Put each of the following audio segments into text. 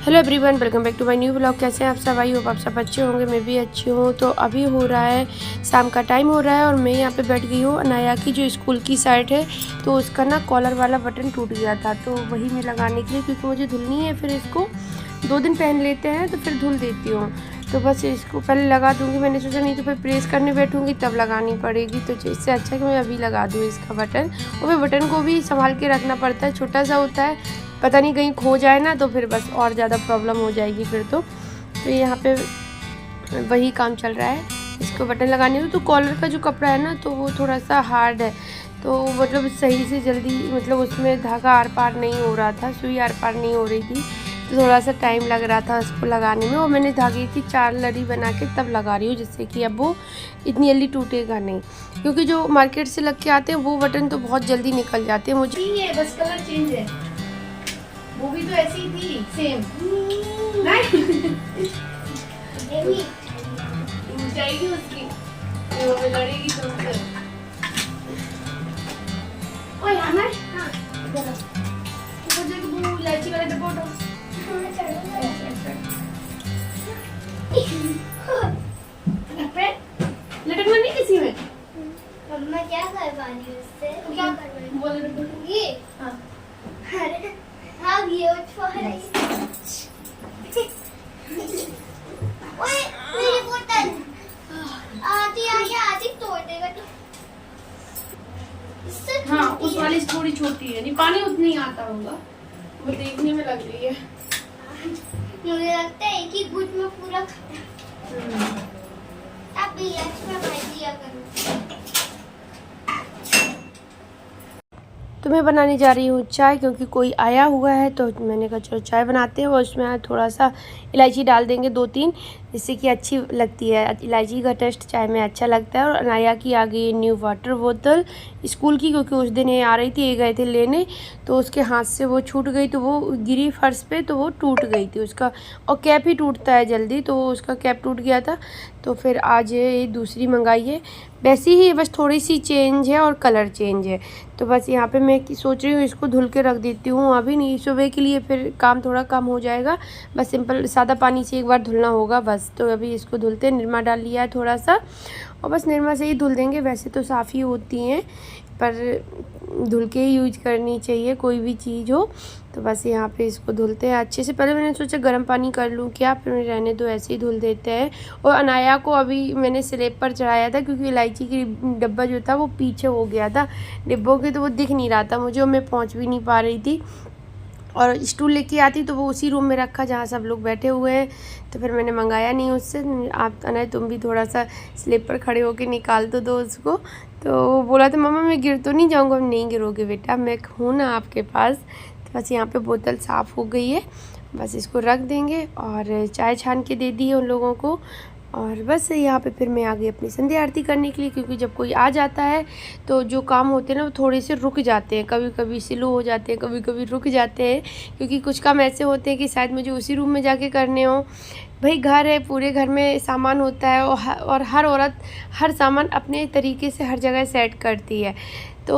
Hello everyone, welcome back to my new blog. कैसे हैं आप सब? आई होप आप सब अच्छे होंगे, मैं भी अच्छी हूँ। तो अभी हो रहा है शाम का टाइम हो रहा है और मैं यहाँ पे बैठ गई हूँ। अनाया की जो स्कूल की शर्ट है तो उसका ना कॉलर वाला बटन टूट गया था, तो वही मैं लगाने के लिए, क्योंकि मुझे धुलनी है, फिर इसको 2 दिन पहन लेते हैं तो फिर धुल देती हूँ। तो बस इसको पहले लगा दूँगी। मैंने सोचा नहीं तो फिर प्रेस करने बैठूँगी तब लगानी पड़ेगी, तो इससे अच्छा कि मैं अभी लगा दूँ इसका बटन। और फिर बटन को भी संभाल के रखना पड़ता है, छोटा सा होता है, पता नहीं कहीं खो जाए ना तो फिर बस और ज़्यादा प्रॉब्लम हो जाएगी फिर तो यहाँ पे वही काम चल रहा है, इसको बटन लगाने में। तो कॉलर का जो कपड़ा है ना तो वो थोड़ा सा हार्ड है, तो मतलब सही से जल्दी मतलब उसमें धागा आर पार नहीं हो रहा था, सुई आर पार नहीं हो रही थी, तो थोड़ा सा टाइम लग रहा था उसको लगाने में। और मैंने धागे की 4 लड़ी बना के तब लगा रही हूँ, जिससे कि अब वो इतनी जल्दी टूटेगा नहीं, क्योंकि जो मार्केट से लग के आते हैं वो बटन तो बहुत जल्दी निकल जाते हैं। मुझे ये बस कलर चेंज है, वो भी तो ऐसी ही थी सेम। नहीं जाएगी उसकी, वो भी लड़ेगी तो उससे। ओए हमारे हाँ इधर तो जो वो इलायची वाला डब्बा उठाओ। लटक नहीं किसी में। मम्मा क्या करवानी है उससे? क्या करवानी? बोल डब्बा ये हाँ अरे हाँ ये ओए मेरी बोतल आधी तोड़ देगा तो इससे हाँ उस वाली थोड़ी छोटी है, नहीं पानी उतनी ही आता होगा, वो देखने में लग रही है। मुझे लगता है एक ही गुट में पूरा खत्म। अब भी एक्स्ट्रा भाई दिया करो। तो मैं बनाने जा रही हूँ चाय, क्योंकि कोई आया हुआ है, तो मैंने कहा चलो चाय बनाते हैं। और उसमें थोड़ा सा इलायची डाल देंगे 2-3, जिससे कि अच्छी लगती है। इलायची का टेस्ट चाय में अच्छा लगता है। और अनाया की आ गई न्यू वाटर बोतल स्कूल की, क्योंकि उस दिन ये आ रही थी, ये गए थे लेने, तो उसके हाथ से वो छूट गई, तो वो गिरी फर्श पे, तो वो टूट गई थी उसका। और कैप ही टूटता है जल्दी, तो उसका कैप टूट गया था। तो फिर आज ये दूसरी मंगाई है, वैसी ही बस थोड़ी सी चेंज है और कलर चेंज है। तो बस यहाँ पे मैं सोच रही हूँ इसको धुल के रख देती हूँ, अभी नहीं, सुबह के लिए फिर काम थोड़ा कम हो जाएगा। बस सिंपल सादा पानी से एक बार धुलना होगा बस। तो अभी इसको धुलते हैं, निरमा डाल लिया है थोड़ा सा, और बस निरमा से ही धुल देंगे। वैसे तो साफ़ ही होती हैं, पर धुल के ही यूज करनी चाहिए कोई भी चीज़ हो। तो बस यहाँ पे इसको धुलते हैं अच्छे से। पहले मैंने सोचा गर्म पानी कर लूँ क्या, फिर रहने दो, ऐसे ही धुल देते हैं। और अनाया को अभी मैंने स्लैब पर चढ़ाया था, क्योंकि इलायची की डब्बा जो था वो पीछे हो गया था डिब्बों के, तो वो दिख नहीं रहा था मुझे, और मैं पहुँच भी नहीं पा रही थी। और स्टूल लेके आती तो वो उसी रूम में रखा जहाँ सब लोग बैठे हुए हैं, तो फिर मैंने मंगाया नहीं उससे। आप अनाया तुम भी थोड़ा सा स्लैब पर खड़े होके निकाल तो दो उसको। तो वो बोला था मम्मा मैं गिर तो नहीं जाऊँगा। नहीं गिरोगे बेटा, मैं हूँ ना आपके पास। तो बस यहाँ पे बोतल साफ़ हो गई है, बस इसको रख देंगे। और चाय छान के दे दी है उन लोगों को। और बस यहाँ पे फिर मैं आ गई अपनी संध्या आरती करने के लिए, क्योंकि जब कोई आ जाता है तो जो काम होते हैं ना वो थोड़े से रुक जाते हैं, कभी कभी स्लो हो जाते हैं, कभी कभी रुक जाते हैं, क्योंकि कुछ काम ऐसे होते हैं कि शायद मुझे उसी रूम में जाके करने हो। भाई घर है, पूरे घर में सामान होता है, और हर औरत हर सामान अपने तरीके से हर जगह सेट करती है। तो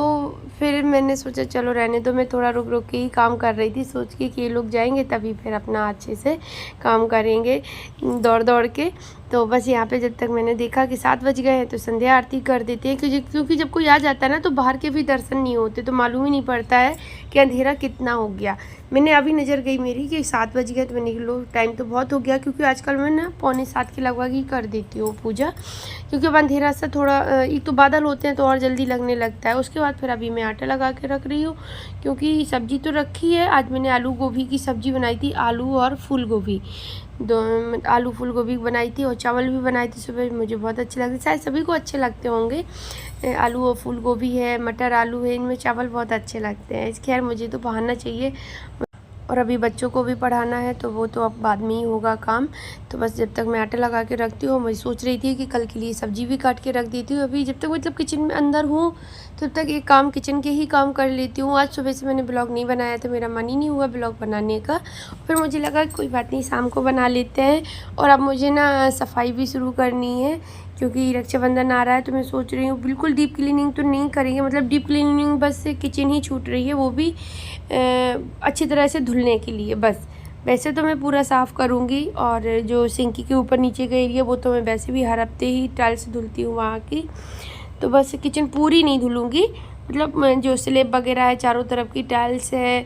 फिर मैंने सोचा चलो रहने दो, मैं थोड़ा रुक रुक के ही काम कर रही थी, सोच के कि ये लोग जाएंगे तभी फिर अपना अच्छे से काम करेंगे दौड़ दौड़ के। तो बस यहाँ पे जब तक मैंने देखा कि 7 बज गए हैं तो संध्या आरती कर देते हैं, क्योंकि जब कोई आ जाता है ना तो बाहर के भी दर्शन नहीं होते, तो मालूम ही नहीं पड़ता है कि अंधेरा कितना हो गया। मैंने अभी नज़र गई मेरी कि 7 बज गए, तो मैंने कहा लो टाइम तो बहुत हो गया, क्योंकि आजकल मैं ना 6:45 के लगभग ही कर देती हूँ पूजा, क्योंकि अब अंधेरा सा थोड़ा, एक तो बादल होते हैं तो और जल्दी लगने लगता है। उसके बाद फिर अभी मैं आटा लगा के रख रही हूँ, क्योंकि सब्ज़ी तो रखी है। आज मैंने आलू गोभी की सब्ज़ी बनाई थी, आलू और फूल गोभी, आलू फूल गोभी बनाई थी, और चावल भी बनाई थी सुबह, मुझे बहुत अच्छे लगते, शायद सभी को अच्छे लगते होंगे। आलू और फूल गोभी है, मटर आलू है, इनमें चावल बहुत अच्छे लगते हैं। खैर मुझे तो बहाना चाहिए, और अभी बच्चों को भी पढ़ाना है, तो वो तो अब बाद में ही होगा काम। तो बस जब तक मैं आटा लगा के रखती हूँ, मैं सोच रही थी कि कल के लिए सब्ज़ी भी काट के रख देती हूँ। अभी जब तक मतलब किचन में अंदर हूँ तब तक एक काम किचन के ही काम कर लेती हूँ। आज सुबह से मैंने ब्लॉग नहीं बनाया, तो मेरा मन ही नहीं हुआ ब्लॉग बनाने का। फिर मुझे लगा कोई बात नहीं, शाम को बना लेते हैं। और अब मुझे ना सफाई भी शुरू करनी है, क्योंकि रक्षाबंधन आ रहा है, तो मैं सोच रही हूँ बिल्कुल डीप क्लीनिंग तो नहीं करेंगे, मतलब डीप क्लीनिंग बस किचन ही छूट रही है, वो भी अच्छी तरह से धुलने के लिए बस। वैसे तो मैं पूरा साफ़ करूँगी, और जो सिंकी के ऊपर नीचे का एरिया वो तो मैं वैसे भी हर हफ्ते ही टाइल्स धुलती हूँ वहाँ की। तो बस किचन पूरी नहीं धुलूँगी, मतलब जो स्लेब वगैरह है, चारों तरफ की टाइल्स है,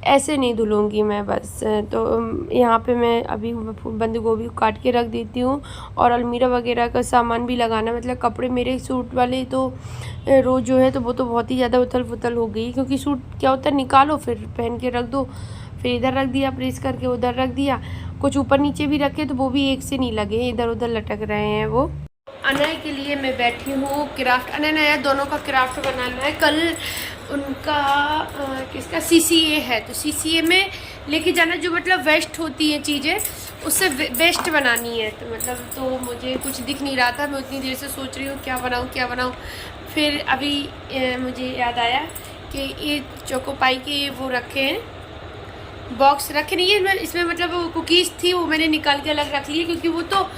ऐसे नहीं धुलूँगी मैं बस। तो यहाँ पे मैं अभी बंद गोभी काट के रख देती हूँ, और अलमीरा वगैरह का सामान भी लगाना, मतलब कपड़े मेरे सूट वाले तो रोज़ जो है तो वो तो बहुत ही ज़्यादा उथल पुथल हो गई, क्योंकि सूट क्या होता है निकालो फिर पहन के रख दो, फिर इधर रख दिया प्रेस करके, उधर रख दिया, कुछ ऊपर नीचे भी रखे तो वो भी एक से नहीं लगे, इधर उधर लटक रहे हैं वो। अनय के लिए मैं बैठी हूँ क्राफ्ट, अनय नया दोनों का क्राफ्ट बनाना है। कल उनका किसका CCA है, तो CCA में लेके जाना, जो मतलब वेस्ट होती हैं चीज़ें उससे बेस्ट बनानी है। तो मतलब तो मुझे कुछ दिख नहीं रहा था, मैं उतनी देर से सोच रही हूँ क्या बनाऊँ। फिर अभी मुझे याद आया कि ये चोकोपाई के वो रखे हैं, बॉक्स रखे नहीं है इसमें, मतलब वो कुकीज़ थी वो मैंने निकाल के अलग रख ली है, क्योंकि वो तो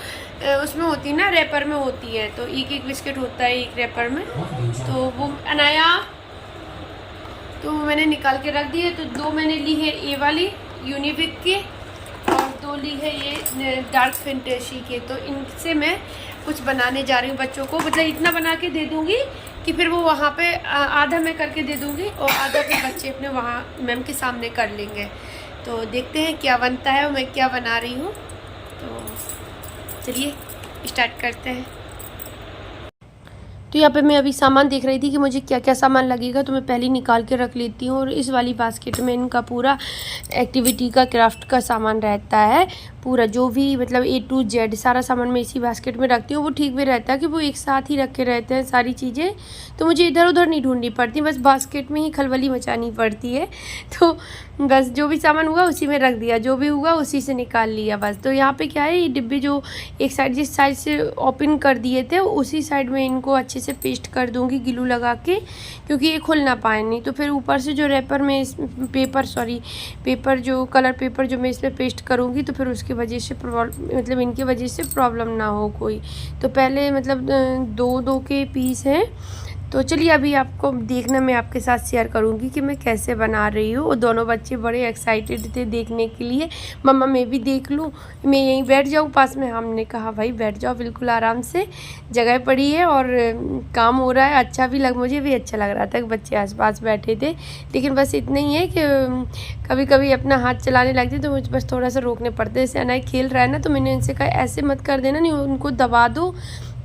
उसमें होती है ना, रैपर में होती है, तो एक एक बिस्किट होता है एक रैपर में, तो वो अनाया तो मैंने निकाल के रख दी है। तो 2 मैंने ली है ये वाली यूनिबिक की, और 2 ली है ये डार्क फैंटेसी के। तो इनसे मैं कुछ बनाने जा रही हूँ बच्चों को, मतलब इतना बना के दे दूँगी कि फिर वो वहाँ पे आधा मैं करके दे दूँगी, और आधा फिर बच्चे अपने वहाँ मैम के सामने कर लेंगे। तो देखते हैं क्या बनता है और मैं क्या बना रही हूँ। तो चलिए स्टार्ट करते हैं। तो यहाँ पे मैं अभी सामान देख रही थी कि मुझे क्या क्या सामान लगेगा, तो मैं पहले निकाल के रख लेती हूँ। और इस वाली बास्केट में इनका पूरा एक्टिविटी का क्राफ्ट का सामान रहता है, पूरा जो भी मतलब A to Z सारा सामान मैं इसी बास्केट में रखती हूँ। वो ठीक भी रहता है कि वो एक साथ ही रखे रहते हैं सारी चीज़ें, तो मुझे इधर उधर नहीं ढूंढनी पड़ती, बस बास्केट में ही खलबली मचानी पड़ती है। तो बस जो भी सामान हुआ उसी में रख दिया, जो भी हुआ उसी से निकाल लिया बस। तो यहाँ पे क्या है, ये डिब्बे जो एक साइड जिस साइड से ओपन कर दिए थे उसी साइड में इनको अच्छे से पेस्ट कर दूँगी ग्लू लगा के, क्योंकि ये खुल ना पाए, नहीं तो फिर ऊपर से जो रैपर में पेपर जो कलर पेपर जो मैं इसमें पेस्ट करूँगी तो फिर उसकी वजह से मतलब इनकी वजह से प्रॉब्लम ना हो कोई। तो पहले मतलब 2-2 के पीस हैं। तो चलिए अभी आपको देखना मैं आपके साथ शेयर करूंगी कि मैं कैसे बना रही हूँ। वो दोनों बच्चे बड़े एक्साइटेड थे देखने के लिए, मम्मा मैं भी देख लूँ, मैं यहीं बैठ जाऊँ पास में। हमने कहा भाई बैठ जाओ बिल्कुल आराम से, जगह पड़ी है और काम हो रहा है। अच्छा भी मुझे भी अच्छा लग रहा था कि बच्चे आसपास बैठे थे, लेकिन बस इतना ही है कि कभी कभी अपना हाथ चलाने लगते तो मुझे बस थोड़ा सा रोकने पड़ते। जैसे अनाय खेल रहा है ना, तो मैंने इनसे कहा ऐसे मत कर देना, नहीं उनको दबा दो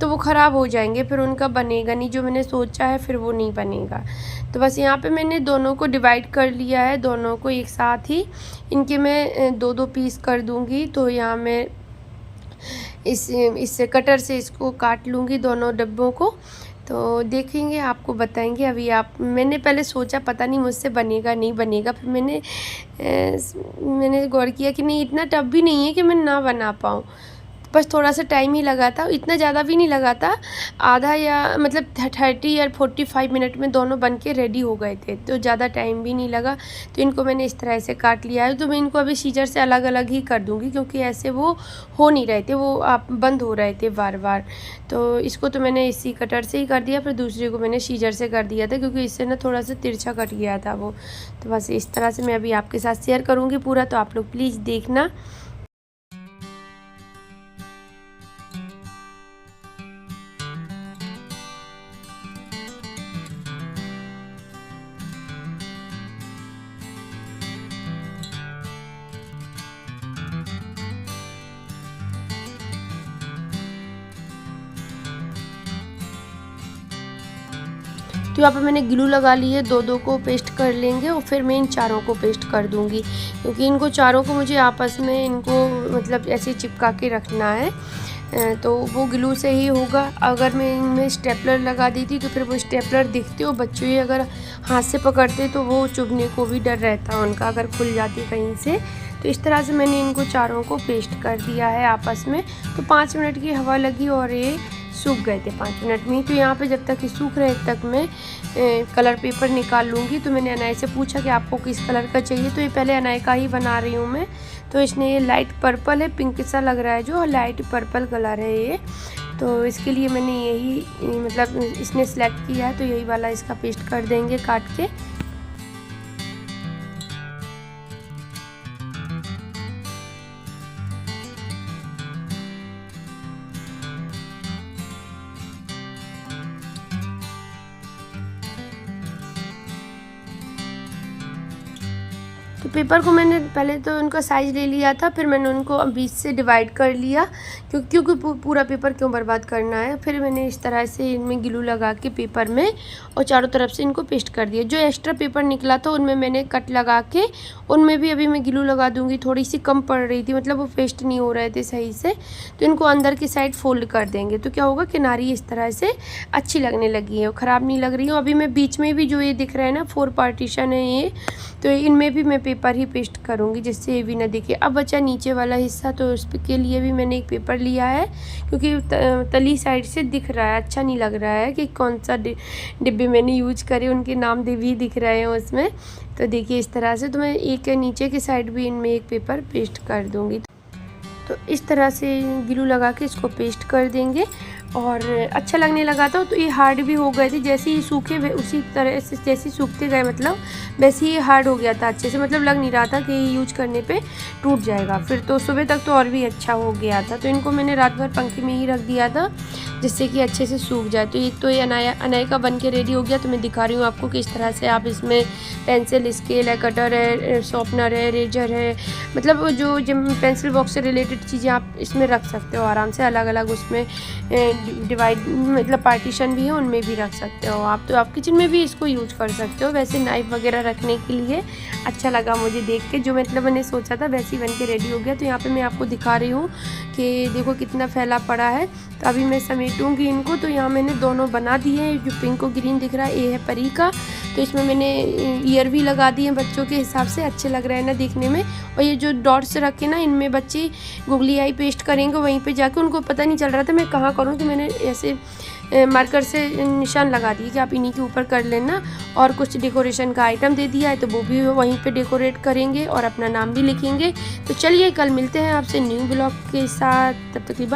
तो वो ख़राब हो जाएंगे, फिर उनका बनेगा नहीं, जो मैंने सोचा है फिर वो नहीं बनेगा। तो बस यहाँ पे मैंने दोनों को डिवाइड कर लिया है, दोनों को एक साथ ही इनके मैं 2-2 पीस कर दूँगी। तो यहाँ मैं इससे कटर से इसको काट लूँगी दोनों डब्बों को। तो देखेंगे, आपको बताएंगे। अभी मैंने पहले सोचा पता नहीं मुझसे बनेगा नहीं बनेगा, फिर मैंने गौर किया कि नहीं इतना टफ भी नहीं है कि मैं ना बना पाऊँ, बस थोड़ा सा टाइम ही लगा था, इतना ज़्यादा भी नहीं लगा था, आधा या मतलब 30 या 45 मिनट में दोनों बन के रेडी हो गए थे, तो ज़्यादा टाइम भी नहीं लगा। तो इनको मैंने इस तरह से काट लिया है। तो मैं इनको अभी सीजर से अलग अलग ही कर दूँगी, क्योंकि ऐसे वो हो नहीं रहे थे, वो आप बंद हो रहे थे बार बार। तो इसको तो मैंने इसी कटर से ही कर दिया, फिर दूसरे को मैंने सीजर से कर दिया था, क्योंकि इससे ना थोड़ा सा तिरछा कट गया था वो। तो बस इस तरह से मैं अभी आपके साथ शेयर करूँगी पूरा, तो आप लोग प्लीज़ देखना। तो यहाँ पर मैंने ग्लू लगा ली है, 2-2 को पेस्ट कर लेंगे और फिर मैं इन चारों को पेस्ट कर दूँगी, क्योंकि इनको चारों को मुझे आपस में इनको मतलब ऐसे चिपका के रखना है, तो वो ग्लू से ही होगा। अगर मैं इनमें स्टेपलर लगा दी थी तो फिर वो स्टेपलर दिखते हो बच्चों ही अगर हाथ से पकड़ते तो वो चुभने को भी डर रहता उनका, अगर खुल जाती कहीं से। तो इस तरह से मैंने इनको चारों को पेस्ट कर दिया है आपस में। तो 5 मिनट की हवा लगी और ये सूख गए थे 5 मिनट में ही। तो यहाँ पे जब तक ये सूख रहे तक मैं कलर पेपर निकाल लूँगी। तो मैंने अनाय से पूछा कि आपको किस कलर का चाहिए, तो ये पहले अनाय का ही बना रही हूँ मैं। तो इसने ये लाइट पर्पल है, पिंक सा लग रहा है जो, लाइट पर्पल कलर है ये। तो इसके लिए मैंने यही मतलब इसने सेलेक्ट किया है, तो यही वाला इसका पेस्ट कर देंगे काट के। तो पेपर को मैंने पहले तो उनका साइज़ ले लिया था, फिर मैंने उनको 20 से डिवाइड कर लिया क्योंकि पूरा पेपर क्यों बर्बाद करना है। फिर मैंने इस तरह से इनमें ग्लू लगा के पेपर में और चारों तरफ से इनको पेस्ट कर दिया। जो एक्स्ट्रा पेपर निकला था उनमें मैंने कट लगा के उनमें भी अभी मैं ग्लू लगा दूँगी। थोड़ी सी कम पड़ रही थी, मतलब वो पेस्ट नहीं हो रहे थे सही से, तो इनको अंदर की साइड फोल्ड कर देंगे। तो क्या होगा, किनारी इस तरह से अच्छी लगने लगी है, ख़राब नहीं लग रही है। अभी मैं बीच में भी जो ये दिख रहा है ना 4 पार्टीशन है ये, तो इनमें भी मैं पेपर ही पेस्ट करूँगी जिससे ये भी ना दिखे। अब बचा नीचे वाला हिस्सा, तो उसके लिए भी मैंने एक पेपर लिया है क्योंकि तली साइड से दिख रहा है, अच्छा नहीं लग रहा है कि कौन सा डिब्बे मैंने यूज करे, उनके नाम भी दिख रहे हैं उसमें। तो देखिए इस तरह से, तो मैं एक नीचे की साइड भी इनमें एक पेपर पेस्ट कर दूँगी। तो इस तरह से ग्लू लगा के इसको पेस्ट कर देंगे और अच्छा लगने लगा था। तो ये हार्ड भी हो गए थे, जैसे ही सूखे उसी तरह से जैसे सूखते गए मतलब वैसे ही हार्ड हो गया था अच्छे से, मतलब लग नहीं रहा था कि यूज करने पे टूट जाएगा। फिर तो सुबह तक तो और भी अच्छा हो गया था। तो इनको मैंने रात भर पंखे में ही रख दिया था जिससे कि अच्छे से सूख जाए। तो एक तो ये अनाया का बन के रेडी हो गया। तो मैं दिखा रही हूँ आपको कि इस तरह से आप इसमें पेंसिल, स्केल है, कटर है, शॉर्पनर है, रेजर है, मतलब जो पेंसिल बॉक्स से रिलेटेड चीज़ें आप इसमें रख सकते हो आराम से, अलग अलग उसमें डिवाइड मतलब पार्टीशन भी है, उनमें भी रख सकते हो आप। तो आप किचन में भी इसको यूज कर सकते हो। वैसे नाइफ वगैरह रखने के लिए अच्छा लगा मुझे देख के, जो मतलब मैंने सोचा था वैसे ही बन के रेडी हो गया। तो यहाँ पे मैं आपको दिखा रही हूँ कि देखो कितना फैला पड़ा है। तो अभी मैं समेटूंगी इनको। तो यहाँ मैंने दोनों बना दिए हैं, जो पिंक और ग्रीन दिख रहा है ये है परी का। तो इसमें मैंने ईयर भी लगा दिए हैं बच्चों के हिसाब से, अच्छे लग रहे हैं ना देखने में। और ये जो डॉट्स रखे ना, इनमें बच्चे गुगली आई पेस्ट करेंगे, वहीं पे जाके उनको पता नहीं चल रहा था मैं कहाँ करूँ, तो मैंने ऐसे मार्कर से निशान लगा दिए कि आप इन्हीं के ऊपर कर लेना। और कुछ डेकोरेशन का आइटम दे दिया है, तो वो भी वहीं पे डेकोरेट करेंगे और अपना नाम भी लिखेंगे। तो चलिए कल मिलते हैं आपसे न्यू ब्लॉग के साथ, तब तक के लिए बाय।